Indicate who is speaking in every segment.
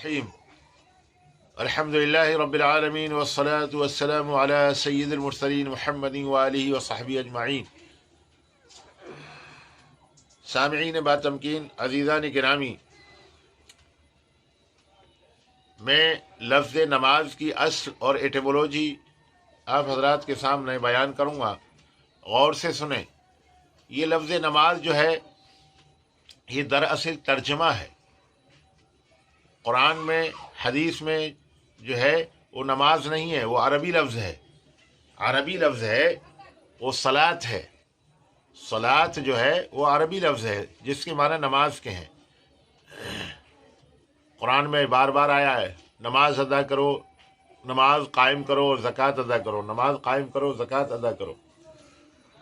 Speaker 1: الرحیم الحمدللہ رب العالمین والصلاة والسلام علی سید المرسلین محمد وآلہ وصحبہ اجمعین۔ سامعین باتمکین، عزیزان گرامی، میں لفظ نماز کی اصل اور ایٹیمولوجی آپ حضرات کے سامنے بیان کروں گا، غور سے سنیں۔ یہ لفظ نماز جو ہے یہ دراصل ترجمہ ہے۔ قرآن میں، حدیث میں جو ہے وہ نماز نہیں ہے، وہ عربی لفظ ہے۔ عربی لفظ ہے، وہ صلاۃ ہے۔ صلاۃ جو ہے وہ عربی لفظ ہے جس کے معنی نماز کے ہیں۔ قرآن میں بار بار آیا ہے، نماز ادا کرو، نماز قائم کرو اور زکوٰۃ ادا کرو، نماز قائم کرو، زکوٰۃ ادا کرو۔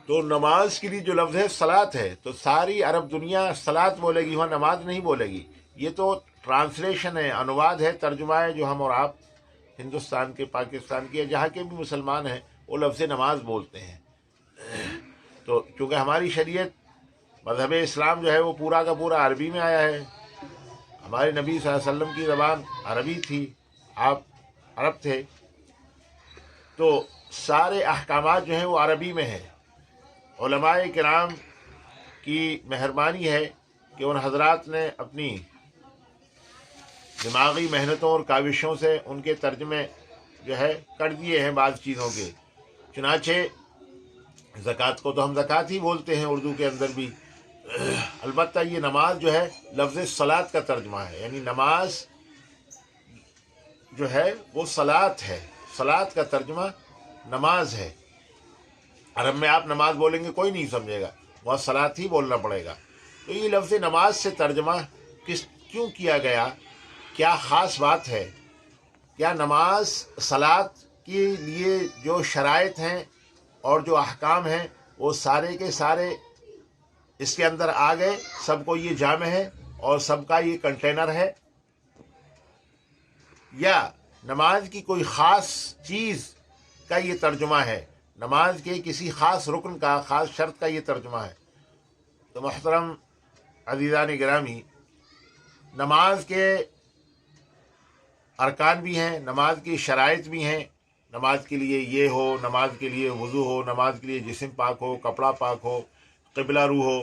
Speaker 1: تو نماز کے لیے جو لفظ ہے صلاۃ ہے، تو ساری عرب دنیا صلاۃ بولے گی، وہاں نماز نہیں بولے گی۔ یہ تو ٹرانسلیشن ہے، انواد ہے، ترجمہ ہے، جو ہم اور آپ ہندوستان کے، پاکستان کے، جہاں کے بھی مسلمان ہیں وہ لفظ نماز بولتے ہیں۔ تو چونکہ ہماری شریعت، مذہب اسلام جو ہے وہ پورا کا پورا عربی میں آیا ہے۔ ہمارے نبی صلی اللہ علیہ وسلم کی زبان عربی تھی، آپ عرب تھے، تو سارے احکامات جو ہیں وہ عربی میں ہیں۔ علماء کرام کی مہربانی ہے کہ ان حضرات نے اپنی دماغی محنتوں اور کاوشوں سے ان کے ترجمے جو ہے کر دیے ہیں بعض چیزوں کے۔ چنانچہ زکوٰۃ کو تو ہم زکوٰۃ ہی بولتے ہیں اردو کے اندر بھی، البتہ یہ نماز جو ہے لفظ صلاۃ کا ترجمہ ہے، یعنی نماز جو ہے وہ صلاۃ ہے، صلاۃ کا ترجمہ نماز ہے۔ عرب میں آپ نماز بولیں گے کوئی نہیں سمجھے گا، وہاں صلاۃ ہی بولنا پڑے گا۔ تو یہ لفظ نماز سے ترجمہ کیوں کیا گیا؟ کیا خاص بات ہے؟ کیا نماز صلاۃ کے لیے جو شرائط ہیں اور جو احکام ہیں وہ سارے کے سارے اس کے اندر آ گئے؟ سب کو یہ جامع ہے اور سب کا یہ کنٹینر ہے؟ یا نماز کی کوئی خاص چیز کا یہ ترجمہ ہے، نماز کے کسی خاص رکن کا، خاص شرط کا یہ ترجمہ ہے؟ تو محترم عزیزان گرامی، نماز کے ارکان بھی ہیں، نماز کی شرائط بھی ہیں۔ نماز کے لیے یہ ہو، نماز کے لیے وضو ہو، نماز کے لیے جسم پاک ہو، کپڑا پاک ہو، قبلہ رو ہو،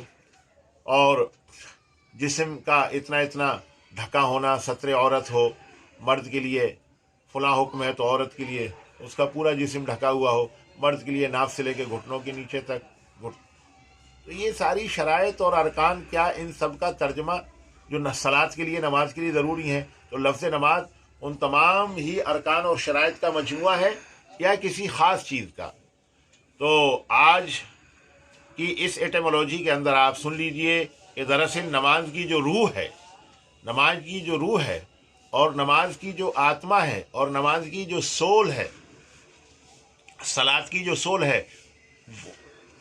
Speaker 1: اور جسم کا اتنا اتنا ڈھکا ہونا، ستر عورت ہو۔ مرد کے لیے فلاں حکم ہے تو عورت کے لیے اس کا پورا جسم ڈھکا ہوا ہو، مرد کے لیے ناف سے لے کے گھٹنوں کے نیچے تک۔ تو یہ ساری شرائط اور ارکان، کیا ان سب کا ترجمہ جو صلاۃ کے لیے، نماز کے لیے ضروری ہیں، تو لفظ نماز ان تمام ہی ارکان اور شرائط کا مجموعہ ہے یا کسی خاص چیز کا؟ تو آج کی اس ایٹیمولوجی کے اندر آپ سن لیجئے کہ دراصل نماز کی جو روح ہے، نماز کی جو روح ہے اور نماز کی جو آتما ہے اور نماز کی جو سول ہے، صلاۃ کی جو سول ہے،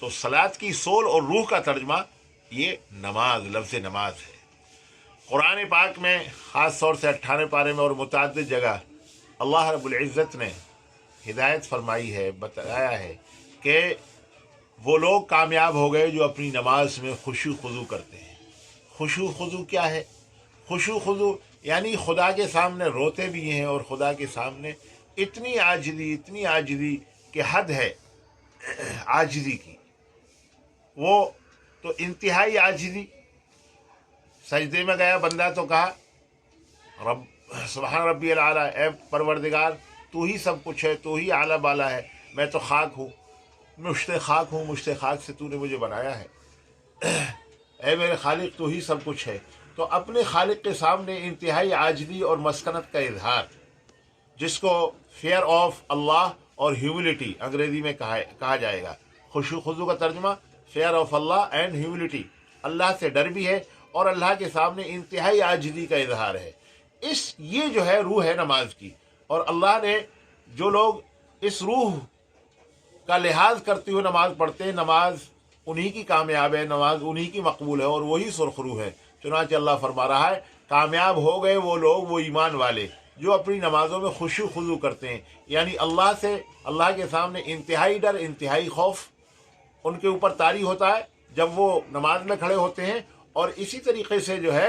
Speaker 1: تو صلاۃ کی سول اور روح کا ترجمہ یہ نماز، لفظ نماز ہے۔ قرآن پاک میں خاص طور سے 98 پارے میں اور متعدد جگہ اللہ رب العزت نے ہدایت فرمائی ہے، بتایا ہے کہ وہ لوگ کامیاب ہو گئے جو اپنی نماز میں خشوع خضوع کرتے ہیں۔ خشوع خضوع کیا ہے؟ خشوع خضوع یعنی خدا کے سامنے روتے بھی ہیں اور خدا کے سامنے اتنی عاجزی کہ حد ہے عاجزی کی، وہ تو انتہائی عاجزی۔ سجدے میں گیا بندہ تو کہا رب سبحان ربی العلیٰ، اے پروردگار تو ہی سب کچھ ہے، تو ہی اعلیٰ بالا ہے، میں تو خاک ہوں، مشت خاک ہوں، مشت خاک سے تو نے مجھے بنایا ہے، اے میرے خالق تو ہی سب کچھ ہے۔ تو اپنے خالق کے سامنے انتہائی عاجزی اور مسکنت کا اظہار، جس کو فیئر آف اللہ اور ہیوملٹی انگریزی میں کہا جائے گا۔ خشوع خضوع کا ترجمہ fear of Allah and humility, اللہ سے ڈر بھی ہے اور اللہ کے سامنے انتہائی عاجزی کا اظہار ہے۔ یہ جو ہے روح ہے نماز کی، اور اللہ نے جو لوگ اس روح کا لحاظ کرتے ہوئے نماز پڑھتے ہیں، نماز انہی کی کامیاب ہے، نماز انہی کی مقبول ہے اور وہی سرخ روح ہے۔ چنانچہ اللہ فرما رہا ہے کامیاب ہو گئے وہ لوگ، وہ ایمان والے جو اپنی نمازوں میں خشوع خضوع کرتے ہیں، یعنی اللہ سے، اللہ کے سامنے انتہائی ڈر، انتہائی خوف ان کے اوپر طاری ہوتا ہے جب وہ نماز میں کھڑے ہوتے ہیں۔ اور اسی طریقے سے جو ہے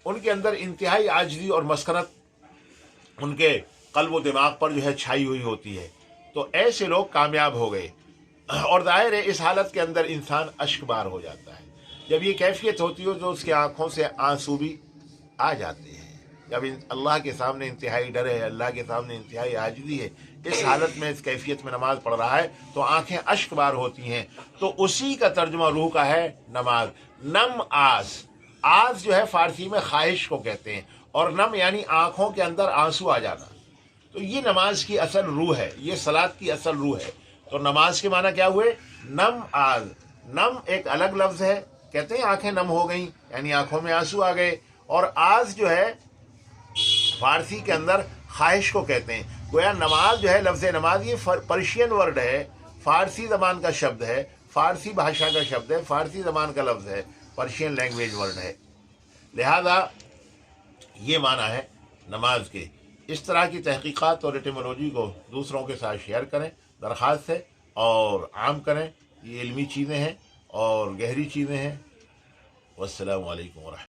Speaker 1: ان کے اندر انتہائی عاجزی اور مسکنت ان کے قلب و دماغ پر جو ہے چھائی ہوئی ہوتی ہے، تو ایسے لوگ کامیاب ہو گئے۔ اور ظاہر ہے اس حالت کے اندر انسان اشک بار ہو جاتا ہے، جب یہ کیفیت ہوتی ہے تو اس کی آنکھوں سے آنسو بھی آ جاتے ہیں، جب اللہ کے سامنے انتہائی ڈر ہے، اللہ کے سامنے انتہائی عاجزی ہے، اس حالت میں اس کیفیت میں نماز پڑھ رہا ہے تو آنکھیں اشک بار ہوتی ہیں، تو اسی کا ترجمہ روح کا ہے نماز۔ نم آز، آز جو ہے فارسی میں خواہش کو کہتے ہیں، اور نم یعنی آنکھوں کے اندر آنسو آ جانا، تو یہ نماز کی اصل روح ہے، یہ صلاۃ کی اصل روح ہے۔ تو نماز کے معنی کیا ہوئے؟ نم آز۔ نم ایک الگ لفظ ہے، کہتے ہیں آنکھیں نم ہو گئیں یعنی آنکھوں میں آنسو آ گئے، اور آز جو ہے فارسی کے اندر خواہش کو کہتے ہیں۔ گویا نماز جو ہے، لفظ نماز یہ پرشین ورڈ ہے، فارسی زبان کا شبد ہے، فارسی بھاشا کا شبد ہے، فارسی زبان کا لفظ ہے، پرشین لینگویج ورڈ ہے، لہذا یہ معنی ہے نماز کے۔ اس طرح کی تحقیقات اور ایٹیمولوجی کو دوسروں کے ساتھ شیئر کریں درخواست ہے، اور عام کریں، یہ علمی چیزیں ہیں اور گہری چیزیں ہیں۔ والسلام علیکم ورحمۃ اللہ۔